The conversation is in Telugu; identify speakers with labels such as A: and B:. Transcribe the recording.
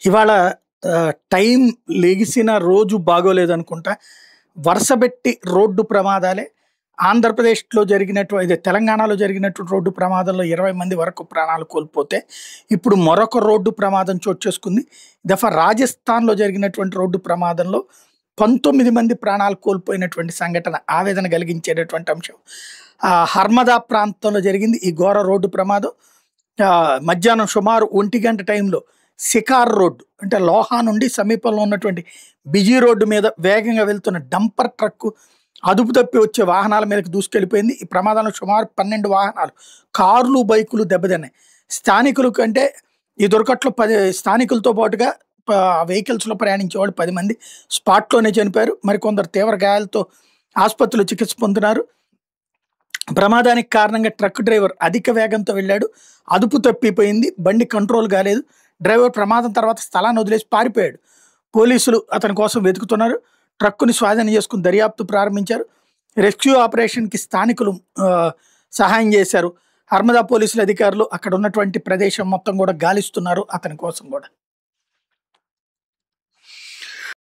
A: ఇవాళ టైం లెగిసిన రోజు బాగోలేదనుకుంటా. వరుసబెట్టి రోడ్డు ప్రమాదాలే. ఆంధ్రప్రదేశ్‌లో ఇది తెలంగాణలో జరిగినటువంటి రోడ్డు ప్రమాదంలో 20 మంది వరకు ప్రాణాలు కోల్పోతే, ఇప్పుడు మరొక రోడ్డు ప్రమాదం చోటు చేసుకుంది. ఈ దఫా రాజస్థాన్‌లో జరిగినటువంటి రోడ్డు ప్రమాదంలో 19 మంది ప్రాణాలు కోల్పోయినటువంటి సంఘటన ఆవేదన కలిగించేటటువంటి అంశం. హర్మదా ప్రాంతంలో జరిగింది ఈ ఘోర రోడ్డు ప్రమాదం. మధ్యాహ్నం సుమారు 1 గంట టైంలో శికార్ రోడ్డు అంటే లోహా నుండి సమీపంలో ఉన్నటువంటి బిజీ రోడ్డు మీద వేగంగా వెళ్తున్న డంపర్ ట్రక్కు అదుపు తప్పి వచ్చే వాహనాల మీదకి దూసుకెళ్ళిపోయింది. ఈ ప్రమాదంలో సుమారు 12 వాహనాలు, కార్లు, బైకులు దెబ్బతిన్నాయి. స్థానికులు కంటే ఈ దుర్ఘటనలో 10 స్థానికులతో పాటుగా వెహికల్స్లో ప్రయాణించే వాళ్ళు 10 మంది స్పాట్లోనే చనిపోయారు. మరికొందరు తీవ్ర గాయాలతో ఆసుపత్రిలో చికిత్స పొందుతున్నారు. ప్రమాదానికి కారణంగా ట్రక్ డ్రైవర్ అధిక వేగంతో వెళ్ళాడు. అదుపు తప్పిపోయింది. బండి కంట్రోల్ కాలేదు. డ్రైవర్ ప్రమాదం తర్వాత స్థలాన్ని వదిలేసి పారిపోయాడు. పోలీసులు అతని కోసం వెతుకుతున్నారు. ట్రక్కుని స్వాధీనం చేసుకుని దర్యాప్తు ప్రారంభించారు. రెస్క్యూ ఆపరేషన్కి స్థానికులు సహాయం చేశారు. హర్మదా పోలీసుల అధికారులు అక్కడ ఉన్నటువంటి ప్రదేశం మొత్తం కూడా గాలిస్తున్నారు అతని కోసం కూడా.